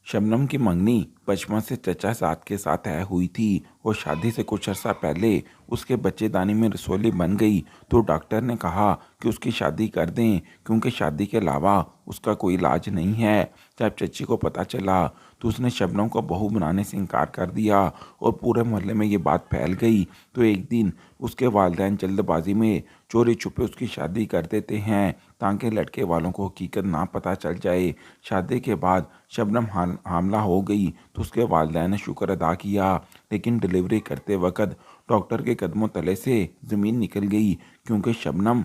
शबनम की मंगनी बचपन से चचा साथ के साथ तय हुई थी और शादी से कुछ अर्सा पहले उसके बच्चेदानी में रसोली बन गई तो डॉक्टर ने कहा कि उसकी शादी कर दें क्योंकि शादी के अलावा उसका कोई इलाज नहीं है। जब चच्ची को पता चला तो उसने शबनम को बहू बनाने से इनकार कर दिया और पूरे मोहल्ले में ये बात फैल गई। तो एक दिन उसके वालिदैन जल्दबाजी में चोरी छुपे उसकी शादी कर देते हैं ताकि लड़के वालों को हकीकत ना पता चल जाए। शादी के बाद शबनम हामला हो गई तो उसके वालिदैन ने शुक्र अदा किया, लेकिन डिलीवरी करते वक्त डॉक्टर के कदमों तले से ज़मीन निकल गई क्योंकि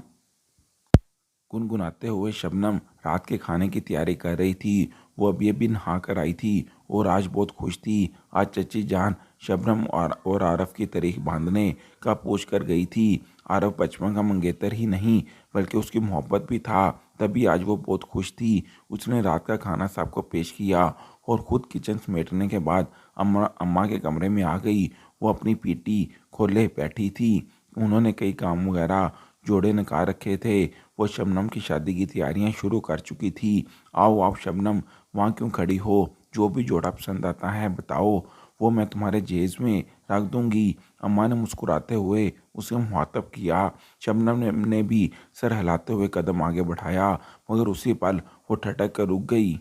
गुनगुनाते हुए शबनम रात के खाने की तैयारी कर रही थी। वो अभी नहा कर आई थी और आज बहुत खुश थी। आज चची जान शबनम और आरफ की तारीख बांधने का पूछ कर गई थी। आरफ बचपन का मंगेतर ही नहीं बल्कि उसकी मोहब्बत भी था, तभी आज वो बहुत खुश थी। उसने रात का खाना सबको पेश किया और ख़ुद किचन समेटने के बाद अम्मा के कमरे में आ गई। वो अपनी पीठी खोले बैठी थी। उन्होंने कई काम वगैरह जोड़े निकाल रखे थे। वो शबनम की शादी की तैयारियां शुरू कर चुकी थी। आओ आओ शबनम, वहाँ क्यों खड़ी हो? जो भी जोड़ा पसंद आता है बताओ, वो मैं तुम्हारे जेज में रख दूंगी। अम्मा ने मुस्कुराते हुए उसे मुखातब किया। शबनम ने भी सर हिलाते हुए कदम आगे बढ़ाया, मगर उसी पल वो ठटक कर रुक गई।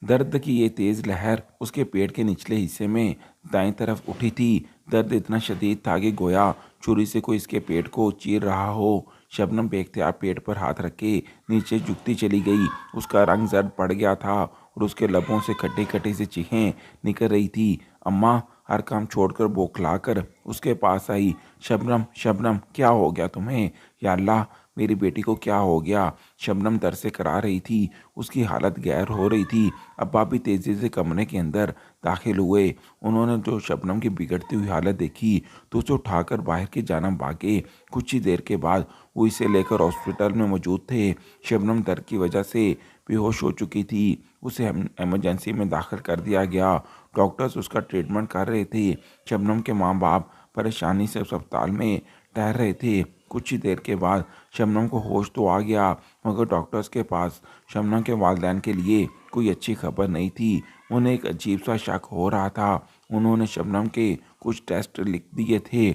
दर्द की ये तेज़ लहर उसके पेट के निचले हिस्से में दाईं तरफ उठी थी। दर्द इतना शदीद था कि गोया छुरी से कोई इसके पेट को चीर रहा हो। शबनम बेख्तियार पेट पर हाथ रख के नीचे झुकती चली गई। उसका रंग जर्द पड़ गया था और उसके लबों से खट्टी खट्टी सी चीखें निकल रही थी। अम्मा हर काम छोड़कर बौखला कर उसके पास आई। शबनम शबनम, क्या हो गया तुम्हें? या अल्लाह, मेरी बेटी को क्या हो गया? शबनम दर से करा रही थी। उसकी हालत गैर हो रही थी। अब्बा भी तेज़ी से कमरे के अंदर दाखिल हुए। उन्होंने जो शबनम की बिगड़ती हुई हालत देखी तो उसे उठाकर बाहर की जानिब भागे। कुछ ही देर के बाद वो इसे लेकर हॉस्पिटल में मौजूद थे। शबनम दर्द की वजह से बेहोश हो चुकी थी। उसे इमरजेंसी में दाखिल कर दिया गया। डॉक्टर्स उसका ट्रीटमेंट कर रहे थे। शबनम के माँ बाप परेशानी से अस्पताल में ठहर रहे थे। कुछ ही देर के बाद शबनम को होश तो आ गया, मगर डॉक्टर्स के पास शबनम के वालिदैन के लिए कोई अच्छी खबर नहीं थी। उन्हें एक अजीब सा शक हो रहा था। उन्होंने शबनम के कुछ टेस्ट लिख दिए थे।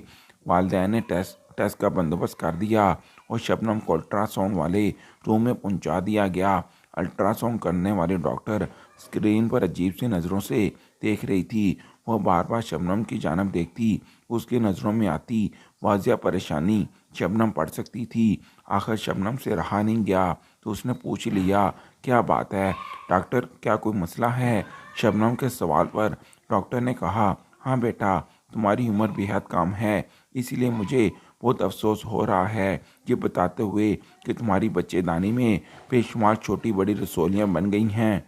वालिदैन ने टेस्ट का बंदोबस्त कर दिया और शबनम को अल्ट्रासाउंड वाले रूम में पहुंचा दिया गया। अल्ट्रासाउंड करने वाले डॉक्टर स्क्रीन पर अजीब सी नज़रों से देख रही थी। वह बार बार शबनम की जानब देखती। उसकी नज़रों में आती वाजिया परेशानी शबनम पढ़ सकती थी। आखिर शबनम से रहा नहीं गया तो उसने पूछ लिया, क्या बात है डॉक्टर, क्या कोई मसला है? शबनम के सवाल पर डॉक्टर ने कहा, हाँ बेटा, तुम्हारी उम्र बेहद कम है, इसीलिए मुझे बहुत अफसोस हो रहा है ये बताते हुए कि तुम्हारी बच्चेदानी में बेशुमार छोटी बड़ी रसोलियाँ बन गई हैं।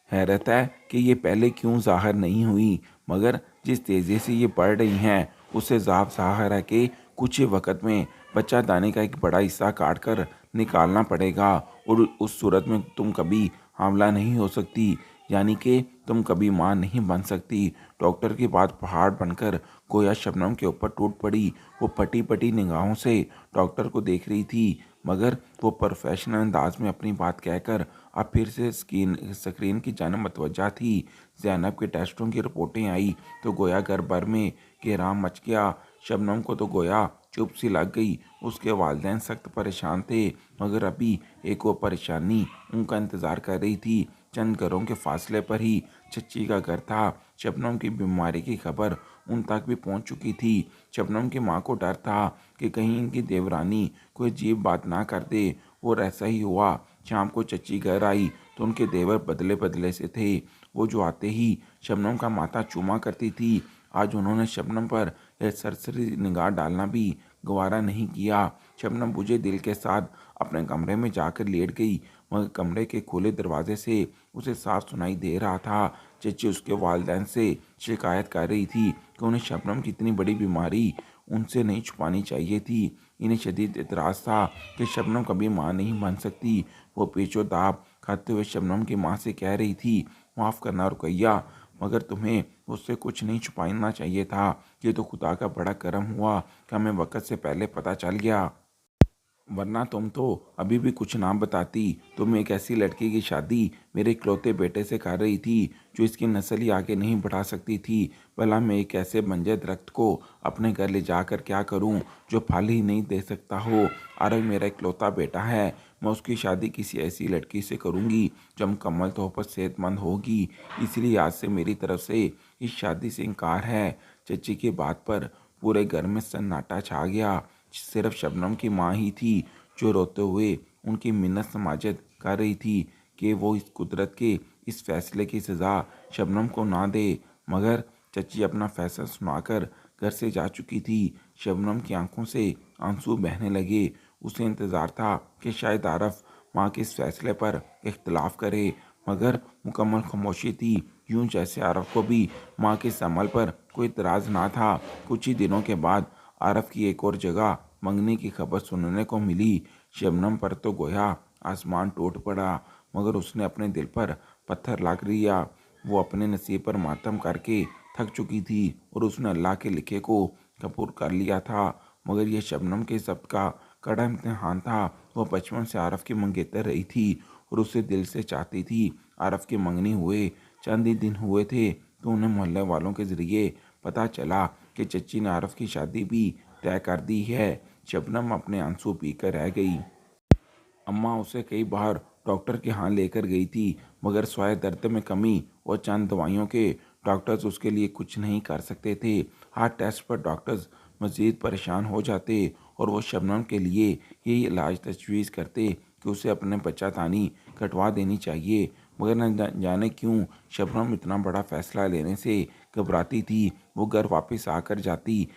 हैरत है कि ये पहले क्यों ज़ाहिर नहीं हुई, मगर जिस तेज़ी से ये बढ़ रही हैं उससे साफ ज़ाहिर है कि कुछ ही वक्त में बच्चा दाने का एक बड़ा हिस्सा काट कर निकालना पड़ेगा और उस सूरत में तुम कभी हामला नहीं हो सकती, यानी कि तुम कभी मां नहीं बन सकती। डॉक्टर की बात पहाड़ बनकर गोया शबनम के ऊपर टूट पड़ी। वो पटी पटी निगाहों से डॉक्टर को देख रही थी, मगर वो प्रोफेशनल अंदाज में अपनी बात कहकर अब फिर से स्क्रीन की जानिब मतवज्जा थी। ज़ैनब के टेस्टों की रिपोर्टें आई तो गोया घर भर में कोहराम मच गया। शबनम को तो गोया चुप सी लग गई। उसके वालिदैन सख्त परेशान थे, मगर अभी एक वो परेशानी उनका इंतज़ार कर रही थी। चंद घरों के फासले पर ही चच्ची का घर था। शबनम की बीमारी की खबर उन तक भी पहुंच चुकी थी। शबनम की माँ को डर था कि कहीं इनकी देवरानी कोई अजीब बात ना कर दे, और ऐसा ही हुआ। शाम को चच्ची घर आई तो उनके देवर बदले बदले से थे। वो जो आते ही शबनम का माथा चूमा करती थी। आज उन्होंने शबनम पर यह सरसरी निगाह डालना भी गवारा नहीं किया। शबनम बुझे दिल के साथ अपने कमरे में जाकर लेट गई, मगर कमरे के खुले दरवाजे से उसे साफ सुनाई दे रहा था। चच्ची उसके वालिदैन से शिकायत कर रही थी कि उन्हें शबनम की इतनी बड़ी बीमारी उनसे नहीं छुपानी चाहिए थी। इन्हें शदीद एतराज़ था कि शबनम कभी माँ नहीं बन सकती। वो पेचो दाब खाते हुए शबनम की माँ से कह रही थी, माफ़ करना रुकैया, मगर तुम्हें उससे कुछ नहीं छुपाना चाहिए था। ये तो खुदा का बड़ा करम हुआ कि हमें वक्त से पहले पता चल गया। वरना तुम तो अभी भी कुछ ना बताती। तुम एक ऐसी लड़की की शादी मेरे इकलौते बेटे से कर रही थी जो इसकी नस्ल ही आगे नहीं बढ़ा सकती थी। भला मैं एक ऐसे बंजर दरख्त को अपने घर ले जाकर क्या करूं जो फल ही नहीं दे सकता हो। आरव मेरा इकलौता बेटा है। मैं उसकी शादी किसी ऐसी लड़की से करूंगी जो मुकम्मल तौर पर सेहतमंद होगी। इसलिए आज से मेरी तरफ से इस शादी से इनकार है। चची की बात पर पूरे घर में सन्नाटा छा गया। सिर्फ शबनम की माँ ही थी जो रोते हुए उनकी मिन्नत समाजत कर रही थी कि वो इस कुदरत के इस फैसले की सज़ा शबनम को ना दे। मगर चची अपना फैसला सुनाकर घर से जा चुकी थी। शबनम की आंखों से आंसू बहने लगे। उसे इंतज़ार था कि शायद आरफ माँ के इस फैसले पर इख्तलाफ करे, मगर मुकम्मल खामोशी थी, यूं जैसे आरफ को भी माँ के इस अमल पर कोई इतराज़ ना था। कुछ ही दिनों के बाद आरफ की एक और जगह मंगनी की खबर सुनने को मिली। शबनम पर तो गोया आसमान टूट पड़ा, मगर उसने अपने दिल पर पत्थर लाग लिया। वो अपने नसीब पर मातम करके थक चुकी थी और उसने अल्लाह के लिखे को कबूल कर लिया था। मगर यह शबनम के जब्त का कड़ा इम्तिहान था। वह बचपन से आरफ की मंगेतर रही थी और उसे दिल से चाहती थी। आरफ की मंगनी हुए चंद ही दिन हुए थे तो उन्हें मोहल्ले वालों के जरिए पता चला कि चच्ची ने आरफ की शादी भी तय कर दी है। शबनम अपने आंसू पीकर रह गई। अम्मा उसे कई बार डॉक्टर के यहाँ लेकर गई थी, मगर स्वाय दर्द में कमी और चंद दवाइयों के डॉक्टर्स उसके लिए कुछ नहीं कर सकते थे। हार्ट टेस्ट पर डॉक्टर्स मज़ीद परेशान हो जाते और वो शबनम के लिए यही इलाज तजवीज़ करते कि उसे अपने बच्चादानी कटवा देनी चाहिए। मगर न जाने क्यों शबनम इतना बड़ा फैसला लेने से घबराती थी। वो घर वापस आकर जाती।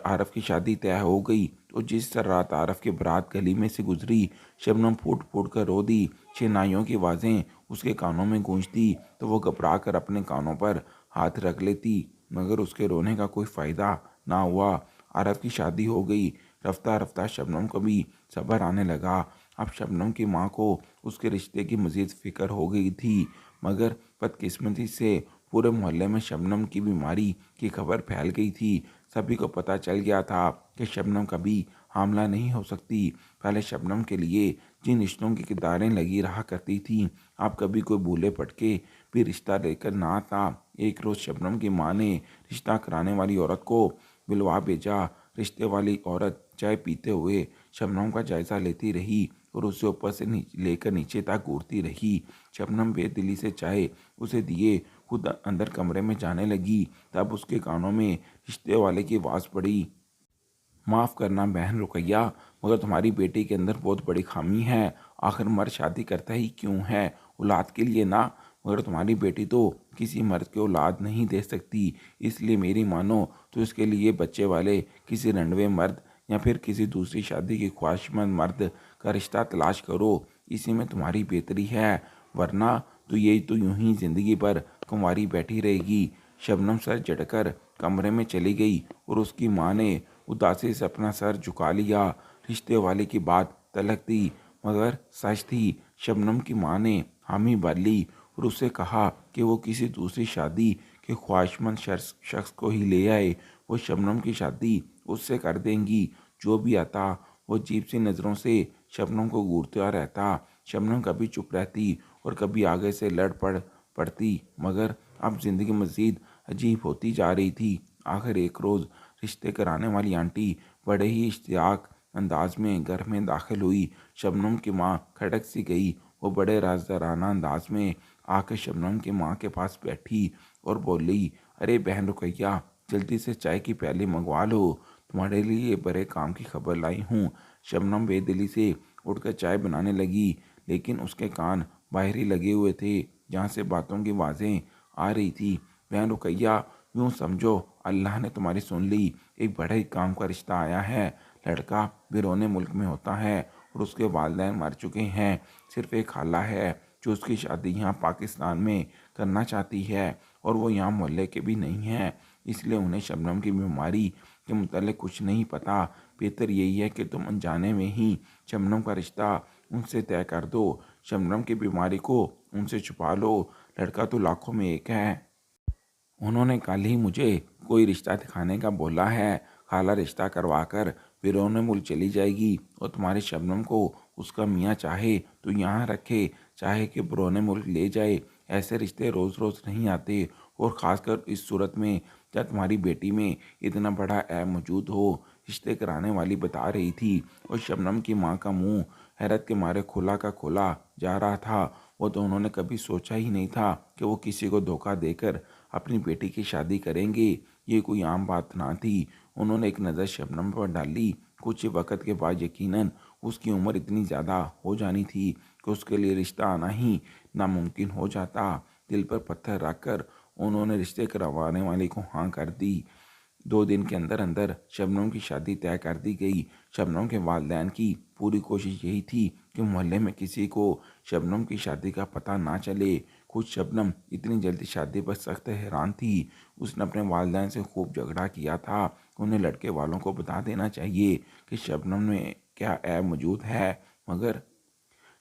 आरफ की शादी तय हो गई तो जिस तरह रात आरफ की बारात गली में से गुजरी, शबनम फूट फूट कर रो दी। शहनाइयों की आवाज़ें उसके कानों में गूंजती तो वो घबरा कर अपने कानों पर हाथ रख लेती, मगर उसके रोने का कोई फ़ायदा ना हुआ। आरफ की शादी हो गई। रफ्ता रफ्ता शबनम को भी सब्र आने लगा। अब शबनम की माँ को उसके रिश्ते की मज़ीद फ़िक्र हो गई थी, मगर बदकिस्मती से पूरे मोहल्ले में शबनम की बीमारी की खबर फैल गई थी। सभी को पता चल गया था कि शबनम कभी हामला नहीं हो सकती। पहले शबनम के लिए जिन रिश्तों की कितारें लगी रहा करती थीं, अब कभी कोई भूले पटके भी रिश्ता लेकर ना आता। एक रोज़ शबनम की माँ ने रिश्ता कराने वाली औरत को बुलवा भेजा। रिश्ते वाली औरत चाय पीते हुए शबनम का जायज़ा लेती रही और उसे ऊपर से लेकर नीचे तक घूरती रही। शबनम बेदिली से चाय उसे दिए खुद अंदर कमरे में जाने लगी। तब उसके कानों में रिश्ते वाले की आवाज़ पड़ी, माफ़ करना बहन रुकैया, मगर तुम्हारी बेटी के अंदर बहुत बड़ी खामी है। आखिर मर्द शादी करता ही क्यों है? औलाद के लिए ना। मगर तुम्हारी बेटी तो किसी मर्द की औलाद नहीं दे सकती। इसलिए मेरी मानो तो इसके लिए बच्चे वाले किसी रंडवे मर्द या फिर किसी दूसरी शादी की ख्वाहिशमंद मर्द का रिश्ता तलाश करो। इसी में तुम्हारी बेहतरी है, वरना तो यही तो यूं ही ज़िंदगी भर कुंवारी बैठी रहेगी। शबनम सर झटकर कमरे में चली गई और उसकी माँ ने उदासी से अपना सर झुका लिया। रिश्ते वाले की बात तलक दी, मगर सच थी। शबनम की माँ ने हामी भर ली और उससे कहा कि वो किसी दूसरी शादी के ख्वाहिशमंद शख्स को ही ले आए। वो शबनम की शादी उससे कर देंगी। जो भी आता वो अजीब सी नज़रों से शबनम को घूरता रहता। शबनम कभी चुप रहती और कभी आगे से लड़ पड़ती, मगर अब जिंदगी मज़ीद अजीब होती जा रही थी। आखिर एक रोज़ रिश्ते कराने वाली आंटी बड़े ही इश्तियाक अंदाज में घर में दाखिल हुई। शबनम की माँ खटक सी गई। वो बड़े राजदाराना अंदाज में आकर शबनम की माँ के पास बैठी और बोली, अरे बहन रुकैया, जल्दी से चाय की प्याली मंगवा लो, तुम्हारे लिए बड़े काम की खबर लाई हूँ। शबनम बेदिली से उठकर चाय बनाने लगी, लेकिन उसके कान बाहर ही लगे हुए थे जहाँ से बातों की आवाज़ें आ रही थी। बहन रुकैया, यूँ समझो अल्लाह ने तुम्हारी सुन ली। एक बड़े ही काम का रिश्ता आया है। लड़का बिरोने मुल्क में होता है और उसके वालिदैन मर चुके हैं। सिर्फ एक खाला है जो उसकी शादी यहाँ पाकिस्तान में करना चाहती है और वो यहाँ मोहल्ले के भी नहीं हैं। इसलिए उन्हें शबनम की बीमारी के मुतालिक कुछ नहीं पता। बेहतर यही है कि तुम अनजाने में ही शबनम का रिश्ता उनसे तय कर दो। शबनम की बीमारी को उनसे छुपा लो। लड़का तो लाखों में एक है। उन्होंने कल ही मुझे कोई रिश्ता दिखाने का बोला है। खाला रिश्ता करवाकर फिरौन मुल्क चली जाएगी और तुम्हारे शबनम को उसका मियाँ चाहे तो यहाँ रखे, चाहे कि फिरौन मुल्क ले जाए। ऐसे रिश्ते रोज़ रोज़ नहीं आते, और ख़ासकर इस सूरत में जब तुम्हारी बेटी में इतना बड़ा ऐब मौजूद हो। रिश्ते कराने वाली बता रही थी, और शबनम की माँ का मुंह हैरत के मारे खुला का खुला जा रहा था। वो तो उन्होंने कभी सोचा ही नहीं था कि वो किसी को धोखा देकर अपनी बेटी की शादी करेंगे। ये कोई आम बात ना थी। उन्होंने एक नज़र शबनम पर डाली। कुछ वक़्त के बाद यकीनन उसकी उम्र इतनी ज़्यादा हो जानी थी कि उसके लिए रिश्ता आना ही नामुमकिन हो जाता। दिल पर पत्थर रखकर उन्होंने रिश्ते करवाने वाले को हाँ कर दी। 2 दिन के अंदर अंदर शबनम की शादी तय कर दी गई। शबनम के वालिदैन की पूरी कोशिश यही थी कि मोहल्ले में किसी को शबनम की शादी का पता ना चले। खुद शबनम इतनी जल्दी शादी पर सख्त हैरान थी। उसने अपने वालिदैन से खूब झगड़ा किया था। उन्हें लड़के वालों को बता देना चाहिए कि शबनम में क्या ऐब मौजूद है, मगर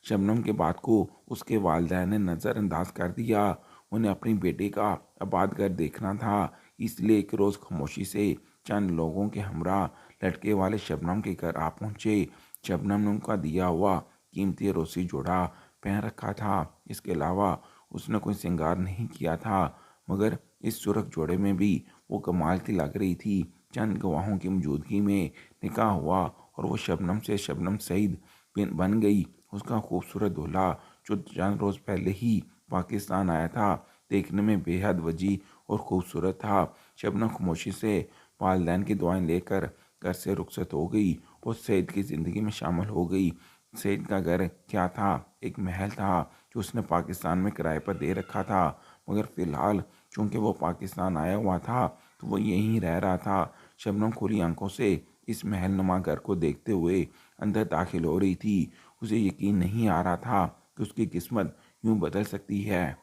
शबनम के बात को उसके वालिदैन ने नज़रअंदाज कर दिया। उन्हें अपनी बेटी का आबाद घर देखना था, इसलिए एक रोज़ खामोशी से चंद लोगों के हमरा लड़के वाले शबनम के घर आ पहुँचे। शबनम ने उनका दिया हुआ कीमती रोसी जोड़ा पहन रखा था। इसके अलावा उसने कोई श्रृंगार नहीं किया था, मगर इस सुरख जोड़े में भी वो कमाल की लग रही थी। चंद गवाहों की मौजूदगी में निकाह हुआ, और वो शबनम से शबनम सईद बन गई। उसका खूबसूरत दूल्हा जो चंद रोज़ पहले ही पाकिस्तान आया था, देखने में बेहद वजी और खूबसूरत था। शबनम खामोशी से वालिदैन की दुआएं लेकर घर से रुखसत हो गई और सईद की ज़िंदगी में शामिल हो गई। सईद का घर क्या था? एक महल था जो उसने पाकिस्तान में किराए पर दे रखा था, मगर फ़िलहाल चूँकि वो पाकिस्तान आया हुआ था तो वो यहीं रह रहा था। शबनम खुली आंखों से इस महल नुमा घर को देखते हुए अंदर दाखिल हो रही थी। उसे यकीन नहीं आ रहा था कि उसकी किस्मत यूं बदल सकती है।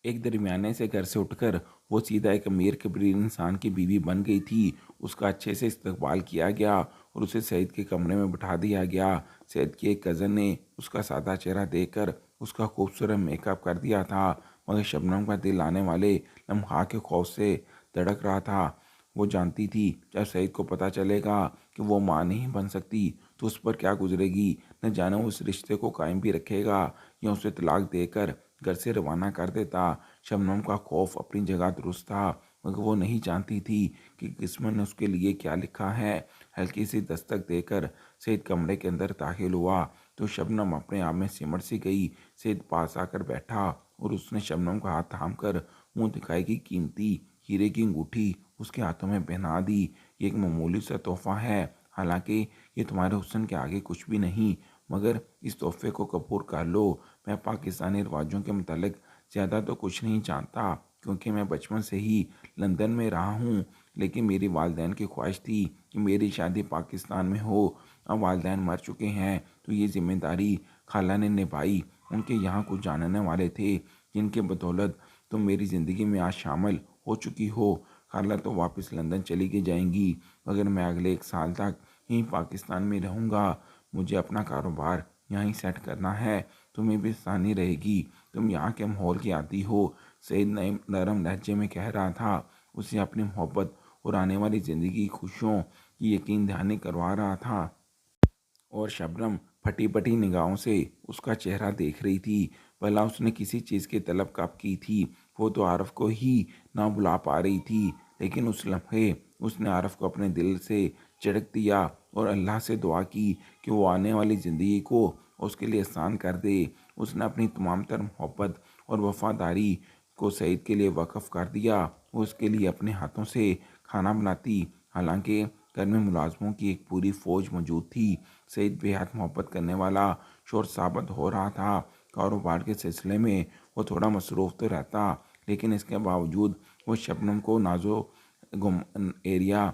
एक दरमियाने से घर से उठकर वो सीधा एक अमीर कबीर इंसान की बीवी बन गई थी। उसका अच्छे से इस्तकबाल किया गया और उसे सईद के कमरे में बिठा दिया गया। सईद की एक कज़न ने उसका सादा चेहरा देखकर उसका खूबसूरत मेकअप कर दिया था, मगर शबनम का दिल आने वाले लम्हा के खौफ से धड़क रहा था। वो जानती थी जब सईद को पता चलेगा कि वो माँ नहीं बन सकती तो उस पर क्या गुजरेगी। न जाने वो उस रिश्ते को कायम भी रखेगा या उसे तलाक देकर घर से रवाना कर देता। शबनम का खौफ अपनी जगह दुरुस्त था, मगर वो नहीं जानती थी कि किस्मत ने उसके लिए क्या लिखा है। हल्की सी दस्तक देकर सईद कमरे के अंदर दाखिल हुआ तो शबनम अपने आप में सिमट सी गई। सईद पास आकर बैठा और उसने शबनम का हाथ थाम कर मुँह दिखाई की कीमती हीरे की अंगूठी उसके हाथों में पहना दी। ये एक मामूली सा तोहफा है, हालांकि ये तुम्हारे हुस्न के आगे कुछ भी नहीं, मगर इस तोहफे को कबूल कर लो। मैं पाकिस्तानी रिवाजों के मुतालिक ज़्यादा तो कुछ नहीं जानता, क्योंकि मैं बचपन से ही लंदन में रहा हूँ, लेकिन मेरी वालिदैन की ख्वाहिश थी कि मेरी शादी पाकिस्तान में हो। अब वालिदैन मर चुके हैं तो ये जिम्मेदारी खाला ने निभाई। उनके यहाँ कुछ जानने वाले थे जिनके बदौलत तुम मेरी ज़िंदगी में आज शामिल हो चुकी हो। खाला तो वापस लंदन चली गई जाएंगी, मगर मैं अगले 1 साल तक यहीं पाकिस्तान में रहूँगा। मुझे अपना कारोबार यहाँ ही सेट करना है, तुम्हें भी आसानी रहेगी। तुम यहाँ के माहौल की आती हो। सईद नरम लहजे में कह रहा था। उसे अपनी मोहब्बत और आने वाली ज़िंदगी की खुशियों की यकीन दहानी करवा रहा था, और शबनम फटी फटी निगाहों से उसका चेहरा देख रही थी। भला उसने किसी चीज़ की तलब कब की थी? वो तो आरफ को ही ना बुला पा रही थी, लेकिन उस लम्हे उसने आरफ को अपने दिल से चिढ़क दिया और अल्लाह से दुआ की कि वो आने वाली ज़िंदगी को उसके लिए आसान कर दे। उसने अपनी तमाम तर मोहब्बत और वफादारी को सईद के लिए वक़्फ़ कर दिया। वो उसके लिए अपने हाथों से खाना बनाती, हालांकि घर में मुलाजमों की एक पूरी फ़ौज मौजूद थी। सईद बेहद मोहब्बत करने वाला शोर साबित हो रहा था। कारोबार के सिलसिले में वो थोड़ा मसरूफ़ तो रहता, लेकिन इसके बावजूद वो शबनम को नाजो गुम एरिया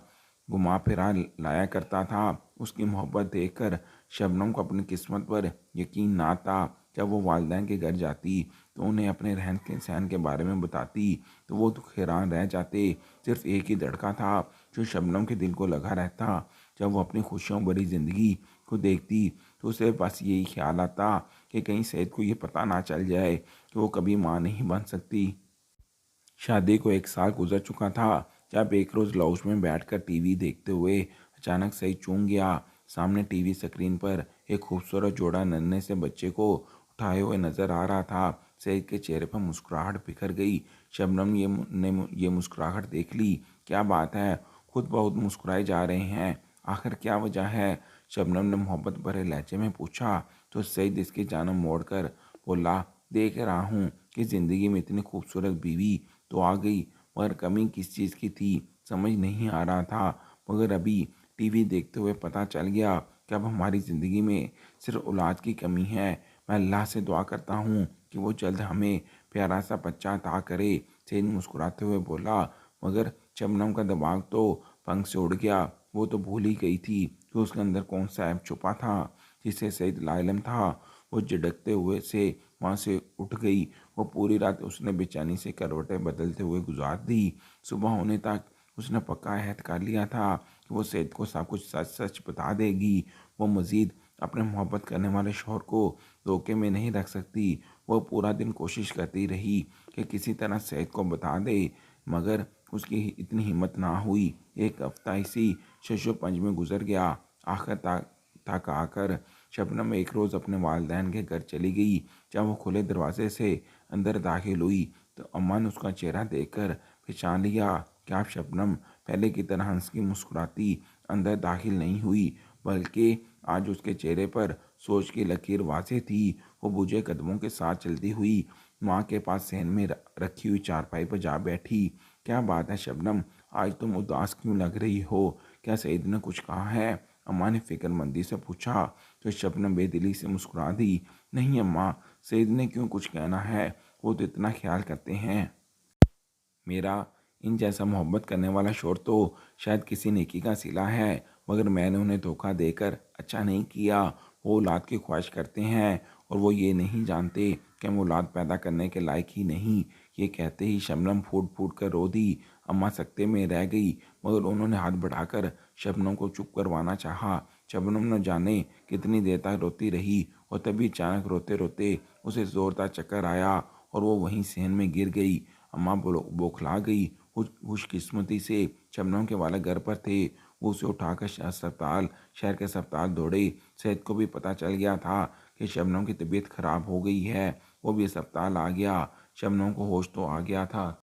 घुमा फिरा लाया करता था। उसकी मोहब्बत देखकर शबनम को अपनी किस्मत पर यकीन ना था। जब वो वालिदैन के घर जाती तो उन्हें अपने रहन के सहन के बारे में बताती तो वो तो हैरान रह जाते। सिर्फ एक ही लड़का था जो शबनम के दिल को लगा रहता। जब वो अपनी खुशियों भरी ज़िंदगी को देखती तो उसे बस यही ख्याल आता कि कहीं सईद को ये पता ना चल जाए कि वो कभी माँ नहीं बन सकती। शादी को 1 साल गुजर चुका था जब एक रोज़ लाउंज में बैठकर टीवी देखते हुए अचानक सही चूम गया। सामने टीवी स्क्रीन पर एक खूबसूरत जोड़ा नन्हे से बच्चे को उठाए हुए नजर आ रहा था। सईद के चेहरे पर मुस्कुराहट बिखर गई। शबनम ने ये मुस्कुराहट देख ली। क्या बात है, खुद बहुत मुस्कुराए जा रहे हैं, आखिर क्या वजह है? शबनम ने मोहब्बत भरे लहजे में पूछा। तो सईद इसकी जानब मोड़कर बोला, देख रहा हूँ कि ज़िंदगी में इतनी खूबसूरत बीवी तो आ गई, मगर कमी किस चीज़ की थी समझ नहीं आ रहा था। मगर अभी टीवी देखते हुए पता चल गया कि अब हमारी ज़िंदगी में सिर्फ औलाद की कमी है। मैं अल्लाह से दुआ करता हूँ कि वो जल्द हमें प्यारा सा बच्चा अता करे। सईद मुस्कुराते हुए बोला। मगर शबनम का दिमाग तो पंख से उड़ गया। वो तो भूल ही गई थी कि उसके अंदर कौन सा ऐप छुपा था जिसे सईद लाइलम था। वो झिड़कते हुए से वहाँ से उठ गई। वो पूरी रात उसने बेचैनी से करवटें बदलते हुए गुजार दी। सुबह होने तक उसने पक्का अहद कर लिया था कि वो सईद को सब कुछ सच सच बता देगी। वो मज़ीद अपने मोहब्बत करने वाले शौहर को धोखे में नहीं रख सकती। वो पूरा दिन कोशिश करती रही कि किसी तरह सईद को बता दे, मगर उसकी इतनी हिम्मत ना हुई। एक हफ्ता इसी शशोपंज में गुजर गया। आखिर थक आकर शबनम एक रोज़ अपने वालिदैन के घर चली गई। जब वो खुले दरवाजे से अंदर दाखिल हुई तो अम्मा ने उसका चेहरा देखकर पहचान लिया कि आप शबनम पहले की तरह हंस की मुस्कुराती अंदर दाखिल नहीं हुई, बल्कि आज उसके चेहरे पर सोच की लकीर वाज़ेह थी। वो बुझे कदमों के साथ चलती हुई माँ के पास सहन में रखी हुई चारपाई पर जा बैठी। क्या बात है शबनम, आज तुम उदास क्यों लग रही हो? क्या सईद ने कुछ कहा है? अम्मा ने फिक्रमंदी से पूछा। तो शबनम बेदिली से मुस्कुरा दी। नहीं अम्मा, सईद ने क्यों कुछ कहना है, वो तो इतना ख्याल करते हैं। मेरा इन जैसा मोहब्बत करने वाला शौहर तो शायद किसी नेकी का सिला है, मगर मैंने उन्हें धोखा देकर अच्छा नहीं किया। वो औलाद की ख्वाहिश करते हैं और वो ये नहीं जानते कि हम औलाद पैदा करने के लायक ही नहीं। ये कहते ही शबनम फूट फूट कर रो दी। अम्मा सकते में रह गई, मगर उन्होंने हाथ बढ़ाकर शबनम को चुप करवाना चाहा। शबनम न जाने कितनी देर तक रोती रही और तभी अचानक रोते रोते उसे ज़ोरदार चक्कर आया और वो वहीं सहन में गिर गई। अम्मा बौखला गई। खुशकिस्मती से शबनम के वाले घर पर थे। वो उसे उठाकर शहर के अस्पताल दौड़े। सैयद को भी पता चल गया था कि शबनम की तबीयत खराब हो गई है। वो भी अस्पताल आ गया। शबनम को होश तो आ गया था,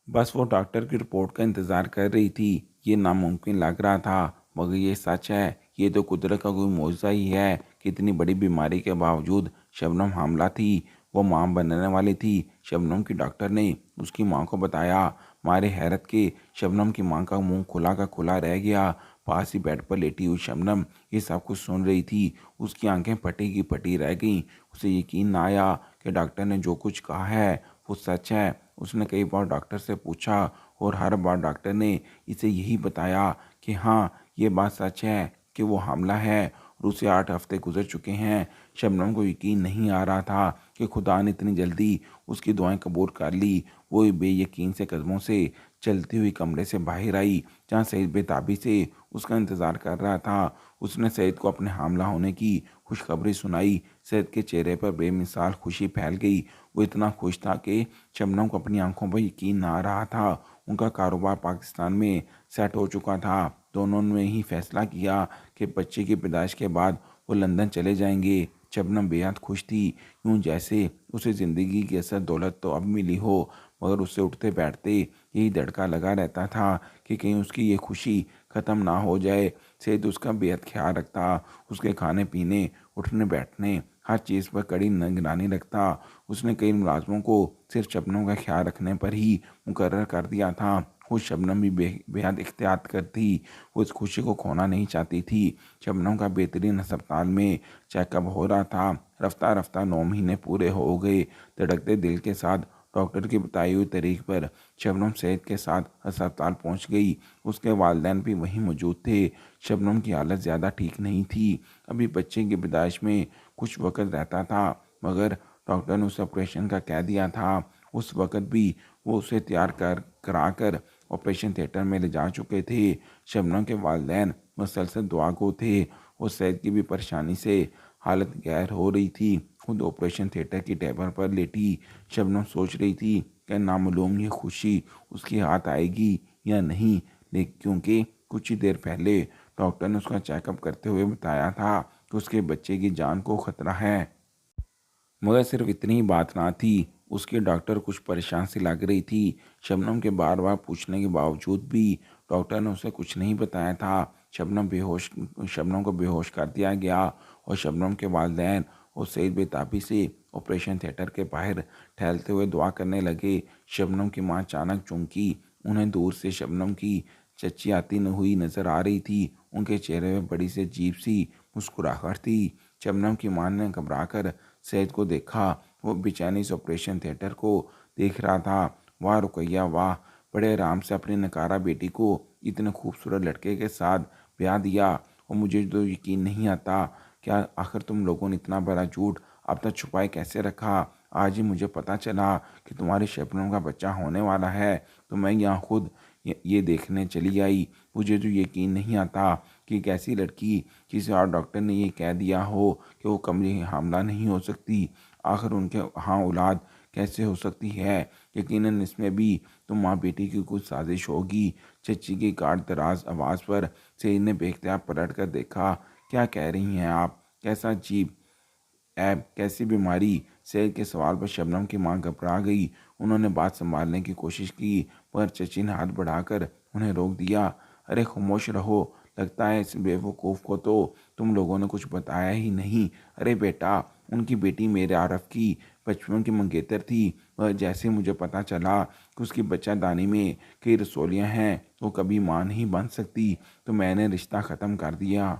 बस वो डॉक्टर की रिपोर्ट का इंतज़ार कर रही थी। ये नामुमकिन लग रहा था, मगर ये सच है। ये तो कुदरत का कोई मौजज़ा ही है कि इतनी बड़ी बीमारी के बावजूद शबनम हामला थी। वो मां बनने वाली थी। शबनम की डॉक्टर ने उसकी मां को बताया। मारे हैरत के शबनम की मां का मुंह खुला का खुला रह गया। पास ही बेड पर लेटी हुई शबनम ये सब कुछ सुन रही थी। उसकी आंखें फटी की फटी रह गईं। उसे यकीन ना आया कि डॉक्टर ने जो कुछ कहा है वो सच है। उसने कई बार डॉक्टर से पूछा और हर बार डॉक्टर ने इसे यही बताया कि हाँ, ये बात सच है कि वो हामला है और उसे 8 हफ्ते गुजर चुके हैं। शबनम को यकीन नहीं आ रहा था कि खुदा ने इतनी जल्दी उसकी दुआएं कबूल कर ली। वो बेयकीन से कदमों से चलती हुई कमरे से बाहर आई, जहाँ सईद बेताबी से उसका इंतज़ार कर रहा था। उसने सईद को अपने हामला होने की खुशखबरी सुनाई। सईद के चेहरे पर बेमिसाल खुशी फैल गई। वो इतना खुश था कि शबनम को अपनी आंखों पर यकीन ना आ रहा था। उनका कारोबार पाकिस्तान में सेट हो चुका था। दोनों ने ही फैसला किया कि बच्चे की पैदाइश के बाद वो लंदन चले जाएंगे। शबनम बेहद खुश थी, यूं जैसे उसे ज़िंदगी की असल दौलत तो अब मिली हो, मगर उससे उठते बैठते यही धड़का लगा रहता था कि कहीं उसकी ये खुशी ख़त्म ना हो जाए। सेठ उसका बेहद ख्याल रखता, उसके खाने पीने उठने बैठने हर चीज़ पर कड़ी निगरानी रखता। उसने कई मुलाजमों को सिर्फ शबनम का ख्याल रखने पर ही मुकर्रर कर दिया था। खुद शबनम भी बेहद एहतियात करती। वो इस खुशी को खोना नहीं चाहती थी। शबनम का बेहतरीन अस्पताल में चेकअप हो रहा था। रफ्ता रफ्ता 9 महीने पूरे हो गए। धड़कते दिल के साथ डॉक्टर की बताई हुई तारीख पर शबनम सेहत के साथ अस्पताल पहुंच गई। उसके वालिदैन भी वहीं मौजूद थे। शबनम की हालत ज़्यादा ठीक नहीं थी। अभी बच्चे की पैदाइश में कुछ वक्त रहता था, मगर डॉक्टर ने उसे ऑपरेशन का कह दिया था। उस वक्त भी वो उसे तैयार कराकर ऑपरेशन थिएटर में ले जा चुके थे। शबनम के वालिदैन मुसलसल दुआ गो थे। उस सैद की भी परेशानी से हालत गैर हो रही थी। खुद ऑपरेशन थिएटर की टेबल पर लेटी शबनम सोच रही थी कि नामालूम ये खुशी उसके हाथ आएगी या नहीं, लेकिन क्योंकि कुछ ही देर पहले डॉक्टर ने उसका चेकअप करते हुए बताया था कि उसके बच्चे की जान को खतरा है। मगर सिर्फ इतनी ही बात ना थी, उसके डॉक्टर कुछ परेशान सी लग रही थी। शबनम के बार बार पूछने के बावजूद भी डॉक्टर ने उसे कुछ नहीं बताया था। शबनम को बेहोश कर दिया गया और शबनम के वालिदैन और सईद बेताबी से ऑपरेशन थिएटर के बाहर टहलते हुए दुआ करने लगे। शबनम की मां अचानक चौंकी। उन्हें दूर से शबनम की चच्ची आती न हुई नजर आ रही थी। उनके चेहरे में बड़ी सी अजीब सी मुस्कुराहट थी। शबनम की मां ने घबराकर सैयद को देखा। वो बेचैनी से ऑपरेशन थिएटर को देख रहा था। वाह रुकैया वाह, बड़े आराम से अपनी नकारा बेटी को इतने खूबसूरत लड़के के साथ ब्याह दिया। और मुझे तो यकीन नहीं आता, क्या आखिर तुम लोगों ने इतना बड़ा झूठ अब तक छुपाए कैसे रखा? आज ही मुझे पता चला कि तुम्हारी शबनम का बच्चा होने वाला है तो मैं यहाँ खुद ये देखने चली आई। मुझे तो यकीन नहीं आता कि एक ऐसी लड़की, किसी और डॉक्टर ने ये कह दिया हो कि वो कमरे हामला नहीं हो सकती, आखिर उनके यहाँ औलाद कैसे हो सकती है? यकीनन इसमें भी तो माँ बेटी की कुछ साजिश होगी। चच्ची की काट दराज आवाज़ पर सईद ने बेख्तियार पलट कर देखा। क्या कह रही हैं आप? कैसा अजीब ऐब, कैसी बीमारी? सैयद के सवाल पर शबनम की मां घबरा गई। उन्होंने बात संभालने की कोशिश की पर चची ने हाथ बढ़ाकर उन्हें रोक दिया। अरे खामोश रहो, लगता है इस बेवकूफ़ को तो तुम लोगों ने कुछ बताया ही नहीं। अरे बेटा, उनकी बेटी मेरे आरफ की बचपन की मंगेतर थी। वह जैसे मुझे पता चला कि उसकी बच्चादानी में कई रसौलियाँ हैं, वो कभी मां नहीं बन सकती, तो मैंने रिश्ता ख़त्म कर दिया।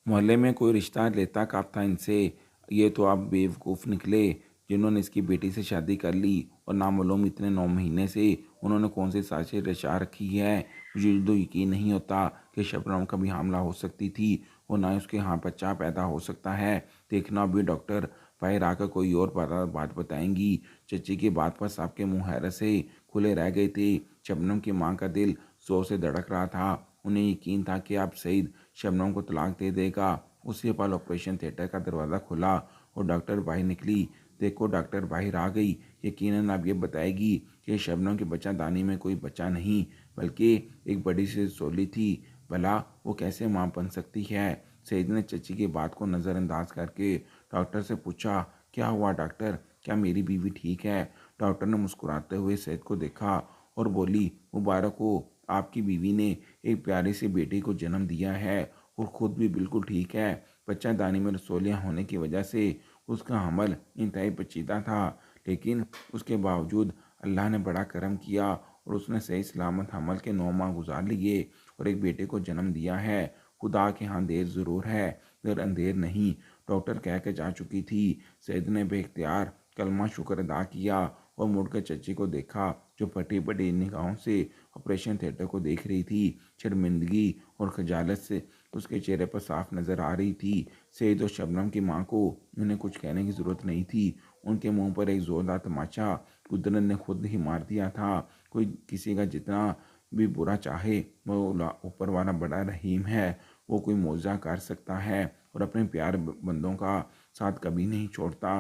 मोहल्ले में कोई रिश्ता लेता कब था इनसे? ये तो आप बेवकूफ़ निकले जिन्होंने इसकी बेटी से शादी कर ली। और नामालूम इतने 9 महीने से उन्होंने कौन सी साजिश रचा रखी है? मुझे तो यकीन नहीं होता कि शबनम का भी हमला हो सकती थी और ना ही उसके यहाँ बच्चा पैदा हो सकता है। देखना अभी डॉक्टर बाहर आकर कोई और बात बताएंगी। चच्ची की बात पर सबके मुंह हैरत से खुले रह गए थे। शबनम की माँ का दिल जोर से धड़क रहा था। उन्हें यकीन था कि अब सईद शबनम को तलाक दे देगा। उसी पल ऑपरेशन थिएटर का दरवाज़ा खुला और डॉक्टर बाहर निकली। देखो डॉक्टर बाहर आ गई। यकीनन अब ये बताएगी कि शबनम की बच्चादानी में कोई बच्चा नहीं बल्कि एक बड़ी सी रसौली थी। भला वो कैसे मां बन सकती है? सईद ने चची की बात को नज़रअंदाज करके डॉक्टर से पूछा, क्या हुआ डॉक्टर, क्या मेरी बीवी ठीक है? डॉक्टर ने मुस्कुराते हुए सईद को देखा और बोली, मुबारक हो, आपकी बीवी ने एक प्यारी सी बेटी को जन्म दिया है और ख़ुद भी बिल्कुल ठीक है। बच्चादानी में रसौलियाँ होने की वजह से उसका हमल इंतहाई पेचीदा था, लेकिन उसके बावजूद अल्लाह ने बड़ा करम किया और उसने सही सलामत हमल के 9 माह गुजार लिए और एक बेटे को जन्म दिया है। खुदा के यहाँ देर ज़रूर है मगर अंधेर नहीं, डॉक्टर कह के जा चुकी थी। सैयद ने बेख्तियार कलमा शुक्र अदा किया और मुड़कर चच्ची को देखा जो फटी फटी निगाहों से ऑपरेशन थिएटर को देख रही थी। शर्मिंदगी और खजालत से उसके चेहरे पर साफ नज़र आ रही थी। सईद और शबनम की मां को उन्हें कुछ कहने की ज़रूरत नहीं थी। उनके मुंह पर एक ज़ोरदार तमाचा कुदरत ने खुद ही मार दिया था। कोई किसी का जितना भी बुरा चाहे, वो ऊपर वाला बड़ा रहीम है। वो कोई मौजा कर सकता है और अपने प्यार बंदों का साथ कभी नहीं छोड़ता।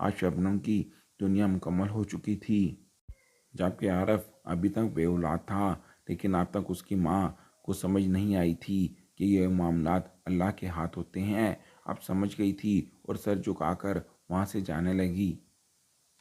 आज शबनम की दुनिया मुकम्मल हो चुकी थी, जबकि आरफ अभी तक बेऔलाद था। लेकिन अब तक उसकी माँ को समझ नहीं आई थी कि ये मामलात अल्लाह के हाथ होते हैं। अब समझ गई थी और सर झुकाकर वहाँ से जाने लगी।